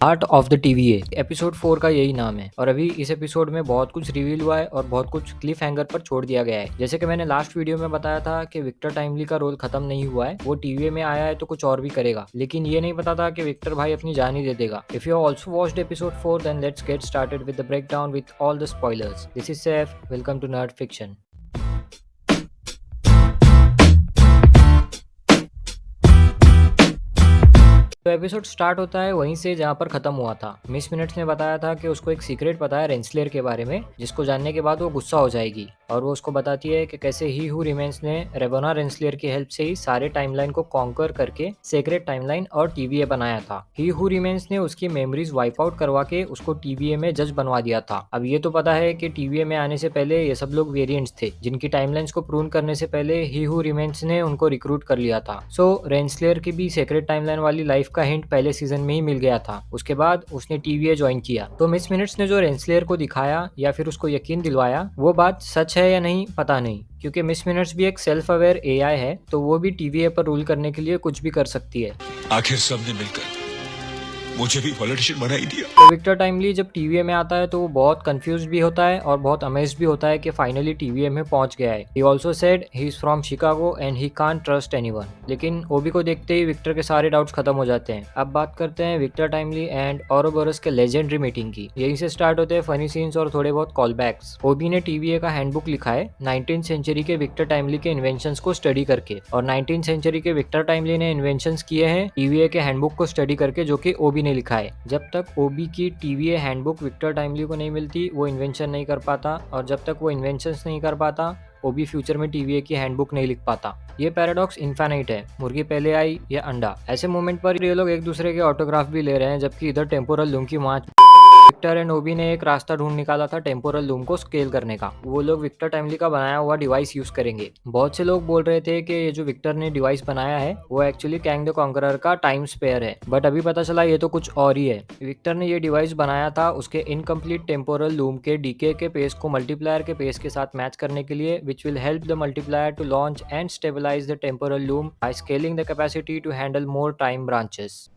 Art of the TVA episode 4 का यही नाम है और अभी इस एपिसोड में बहुत कुछ रिवील हुआ है और बहुत कुछ क्लिफ हैंगर पर छोड़ दिया गया है। जैसे कि मैंने लास्ट वीडियो में बताया था कि विक्टर टाइमली का रोल खत्म नहीं हुआ है, वो टीवीए में आया है तो कुछ और भी करेगा, लेकिन ये नहीं पता था कि विक्टर भाई अपनी जान ही दे देगा। If you also watched episode 4 then let's get started with the breakdown with all the spoilers. This is Saif, welcome to Nerd Fiction. तो एपिसोड स्टार्ट होता है वहीं से जहाँ पर खत्म हुआ था। मिस मिनट्स ने बताया था कि उसको एक सीक्रेट पता है रेंसलेयर के बारे में, जिसको जानने के बाद वो गुस्सा हो जाएगी और वो उसको बताती है कि कैसे ही हु रिमेंस ने रेबोना रेंसलेयर की हेल्प से ही सारे टाइमलाइन को कॉन्कर करके सेक्रेट टाइमलाइन और टीवीए बनाया था। ही हु रिमेंस ने उसकी मेमोरीज वाइप आउट करवा के उसको टीवीए में जज बनवा दिया था। अब ये तो पता है कि टीवीए में आने से पहले ये सब लोग वेरिएंट्स थे जिनकी टाइमलाइंस को प्रूव करने से पहले ही हु रिमेंस ने उनको रिक्रूट कर लिया था। सो रेंसलेयर की भी सेक्रेट टाइमलाइन वाली लाइफ का हिंट पहले सीजन में ही मिल गया था। उसके बाद उसने टीवीए ज्वाइन किया। तो मिस मिनट्स ने जो रेंसलेयर को दिखाया या फिर उसको यकीन दिलवाया, वो बात सच है या नहीं पता नहीं, क्योंकि मिस मिनट्स भी एक सेल्फ अवेयर एआई है, तो वो भी टीवीए पर रूल करने के लिए कुछ भी कर सकती है। आखिर सबने मिलकर मुझे भी पॉलिटिशियन बना ही दिया। तो विक्टर टाइमली जब टीवीए में आता है तो वो बहुत कंफ्यूज भी होता है और बहुत अमेज्ड भी होता है कि फाइनली टीवीए में पहुंच गया है। He also said he is from Chicago and he can't trust anyone. लेकिन ओबी को देखते ही विक्टर के सारे डाउट्स खत्म हो जाते हैं। अब बात करते हैं विक्टर टाइमली एंड औरोबोरस के लेजेंडरी मीटिंग की। यहीं से स्टार्ट होते हैं फनी सीन्स और थोड़े बहुत कॉल बैक्स। ओबी ने टीवीए का हैंडबुक लिखा है 19th सेंचुरी के विक्टर टाइमली के इन्वेंशंस को स्टडी करके, और 19th सेंचुरी के विक्टर टाइमली ने इन्वेंशंस किए हैं टीवीए के हैंडबुक को स्टडी करके, जो कि ओबी ने लिखा है। जब तक ओबी की टीवीए हैंडबुक विक्टर टाइमली को नहीं मिलती वो इन्वेंशन नहीं कर पाता, और जब तक वो इन्वेंशंस नहीं कर पाता ओबी फ्यूचर में टीवीए की हैंडबुक नहीं लिख पाता। ये पैराडॉक्स इन्फिनिट है, मुर्गी पहले आई या अंडा। ऐसे मोमेंट पर ये लोग एक दूसरे के ऑटोग्राफ भी ले रहे हैं, जबकि इधर टेम्पोरल लूम की मार्च। विक्टर एंड ओबी ने एक रास्ता ढूंढ निकाला था टेम्पोरल लूम को स्केल करने का। वो लोग विक्टर टाइमली का बनाया हुआ डिवाइस यूज करेंगे। बहुत से लोग बोल रहे थे कि ये जो विक्टर ने डिवाइस बनाया है वो एक्चुअली कैंग द कॉन्करर का टाइम स्पेयर है, बट अभी पता चला ये तो कुछ और ही है। विक्टर ने ये डिवाइस बनाया था उसके इनकम्प्लीट टेम्पोरल लूम के डीके के पेस को मल्टीप्लायर के पेस के साथ मैच करने के लिए, which will help the multiplier to launch and stabilise the temporal loom by scaling the capacity to handle more time branches.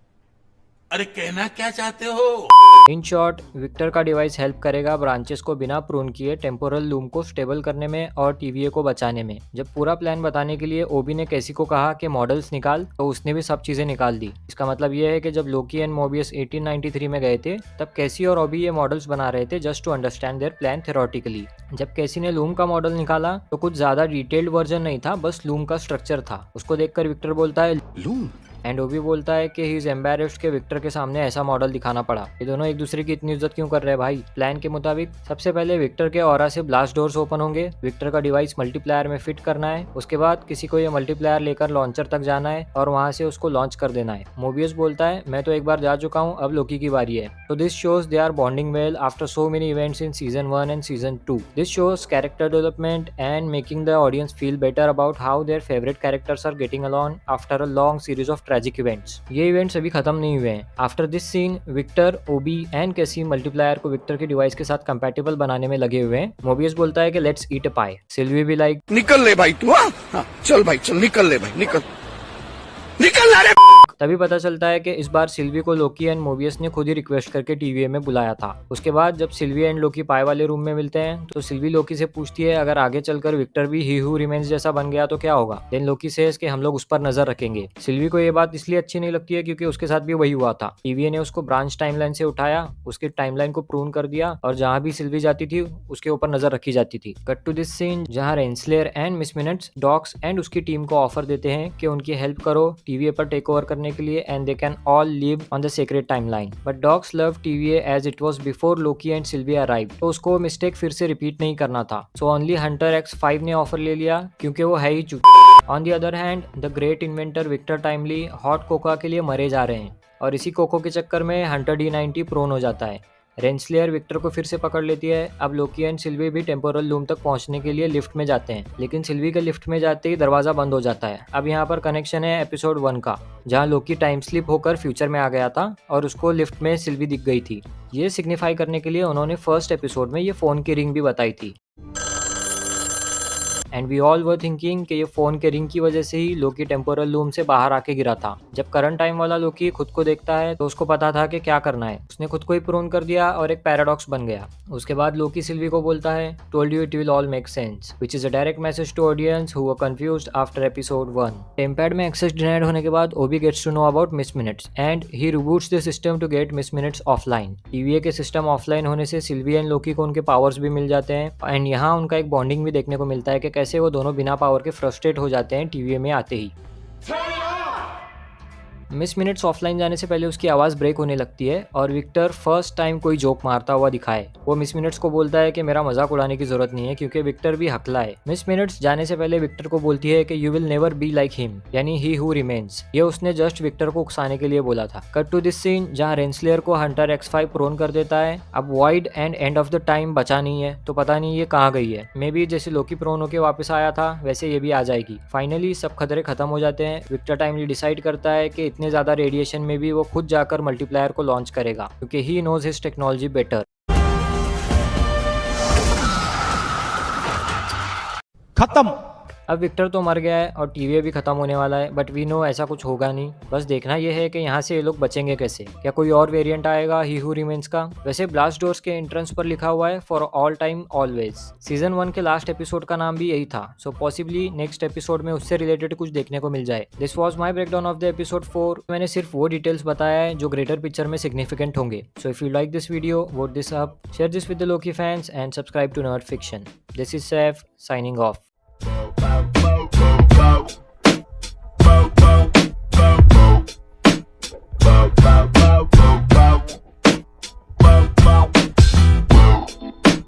अरे कहना क्या चाहते हो? इन शॉर्ट, विक्टर का डिवाइस हेल्प करेगा ब्रांचेस को बिना प्रून किए टेम्पोरल लूम को स्टेबल करने में और टीवीए को बचाने में। जब पूरा प्लान बताने के लिए ओबी ने कैसी को कहा कि मॉडल्स निकाल, तो उसने भी सब चीजें निकाल दी। इसका मतलब ये है कि जब लोकी एंड मोबियस 1893 में गए थे तब कैसी और ओबी ये मॉडल्स बना रहे थे just to understand their plan theoretically. जब कैसी ने लूम का मॉडल निकाला तो कुछ ज्यादा डिटेल्ड वर्जन नहीं था, बस लूम का स्ट्रक्चर था। उसको देखकर विक्टर बोलता है लूम, एंड ओबी बोलता है कि ही इज एम्बैरेस्ड के विक्टर के सामने ऐसा मॉडल दिखाना पड़ा। ये दोनों एक दूसरे की इतनी इज्जत क्यों कर रहे हैं भाई? प्लान के मुताबिक सबसे पहले विक्टर के ऑरा से ब्लास्ट डोर्स ओपन होंगे। विक्टर का डिवाइस मल्टीप्लायर में फिट करना है, उसके बाद किसी को ये मल्टीप्लायर लेकर लॉन्चर तक जाना है और वहां से उसको लॉन्च कर देना है। मोबियस बोलता है मैं तो एक बार जा चुका हूँ, अब लोकी की बारी है। तो this shows they are bonding well after so many events in season 1 and season 2। This shows character development and making the audience feel better about how their favourite characters are getting along after a long series of tragic events. ये events अभी खत्म नहीं हुए हैं। After this scene Victor, OB and Casey multiplier को Victor के device के साथ कंपैटिबल बनाने में लगे हुए हैं। मोबियस बोलता है कि लेट्स ईट अ पाई। सिल्वी भी लाइक निकल ले भाई तू। हाँ, चल भाई चल, निकल ले भाई, निकल निकल रे। तभी पता चलता है कि इस बार सिल्वी को लोकी एंड मोबियस ने खुद ही रिक्वेस्ट करके टीवीए में बुलाया था। उसके बाद जब सिल्वी एंड लोकी पाई वाले रूम में मिलते हैं तो सिल्वी लोकी से पूछती है अगर आगे चलकर विक्टर भी ही हू रिमेंस जैसा बन गया तो क्या होगा। देन लोकी सेज कि हम लोग उस पर नजर रखेंगे। सिल्वी को ये बात इसलिए अच्छी नहीं लगती है क्योंकि उसके साथ भी वही हुआ था। टीवीए ने उसको ब्रांच टाइमलाइन से उठाया, उसकी टाइमलाइन को प्रून कर दिया और जहां भी सिल्वी जाती थी उसके ऊपर नजर रखी जाती थी। कट टू दिस सीन जहां Renslayer and Miss Minutes Dox and उसकी टीम को ऑफर देते हैं कि उनकी हेल्प करो टीवीए पर टेक ओवर करने के लिए and they can all live on the sacred timeline. But dogs love TVA as it was before Loki and Sylvie arrived. तो उसको मिस्टेक फिर से रिपीट नहीं करना था। So only Hunter X5 ने ऑफर ले लिया क्योंकि वो है ही On the other hand, the great inventor Victor Timely hot Coca के लिए मरे जा रहे हैं और इसी कोको के चक्कर में हंटर D90 प्रोन हो जाता है। रेंसलेयर विक्टर को फिर से पकड़ लेती है। अब लोकी एंड सिल्वी भी टेम्पोरल लूम तक पहुंचने के लिए लिफ्ट में जाते हैं, लेकिन सिल्वी के लिफ्ट में जाते ही दरवाजा बंद हो जाता है। अब यहाँ पर कनेक्शन है एपिसोड 1 का, जहाँ लोकी टाइम स्लिप होकर फ्यूचर में आ गया था और उसको लिफ्ट में सिल्वी दिख गई थी। ये सिग्निफाई करने के लिए उन्होंने फर्स्ट एपिसोड में ये फोन की रिंग भी बताई थी। And we all were thinking कि ये फोन के रिंग की वजह से ही लोकी टेम्पोरल लूम से बाहर आके गिरा था। जब करंट टाइम वाला लोकी खुद को देखता है तो उसको पता था कि क्या करना है। उसने खुद को ही प्रून कर दिया और एक पैराडॉक्स बन गया। उसके बाद लोकी सिल्वी को बोलता है, told you it will all make sense, which is a direct message to audience who were confused after episode 1। TemPad में एक्सेस डिनाइड होने के बाद OB gets to know about Miss Minutes and he reboots the system to get Miss Minutes offline. TVA के system offline होने से Silvi and लोकी को उनके powers भी मिल जाते हैं एंड यहाँ उनका एक बॉन्डिंग भी देखने को मिलता है कि कैसे वो दोनों बिना पावर के फ्रस्ट्रेट हो जाते हैं टीवीए में आते ही। मिस मिनट्स ऑफलाइन जाने से पहले उसकी आवाज़ ब्रेक होने लगती है और विक्टर फर्स्ट टाइम कोई जोक मारता हुआ दिखाए। वो मिस मिनट्स को बोलता है कि मेरा मजाक उड़ाने की जरूरत नहीं है क्योंकि विक्टर भी हकला है। मिस मिनट्स जाने से पहले विक्टर को बोलती है कि you will never be like him, यानी ही हु रिमेन्स। ये उसने जस्ट विक्टर को उकसाने के लिए बोला था। कट टू दिस सीन जहाँ रेंसलेयर को हंटर X5 प्रोन कर देता है। अब wide and end of the time बचा नहीं है तो पता नहीं ये कहाँ गई है। मे बी जैसे लोकी प्रोन होके वापस आया था वैसे ये भी आ जाएगी। फाइनली सब खतरे खत्म हो जाते हैं। विक्टर टाइमली डिसाइड करता है कि इतने ज्यादा रेडिएशन में भी वो खुद जाकर मल्टीप्लायर को लॉन्च करेगा क्योंकि he knows his technology better. खत्म। अब विक्टर तो मर गया है और टीवी भी खत्म होने वाला है, बट वी नो ऐसा कुछ होगा नहीं। बस देखना यह है कि यहाँ से ये लोग बचेंगे कैसे। क्या कोई और वेरिएंट आएगा ही हू रिमेन्स का? वैसे ब्लास्ट डोर्स के एंट्रेंस पर लिखा हुआ है for all time always. Season 1 के लास्ट एपिसोड का नाम भी यही था, सो पॉसिबली नेक्स्ट एपिसोड में उससे रिलेटेड कुछ देखने को मिल जाए। This was my breakdown of the episode 4। मैंने सिर्फ वो डिटेल्स बताया है जो ग्रेटर पिक्चर में सिग्निफिकेंट होंगे। So if you like this video, vote this up, share this with the Loki fans and subscribe to Nerd Fiction. This is Saif signing of.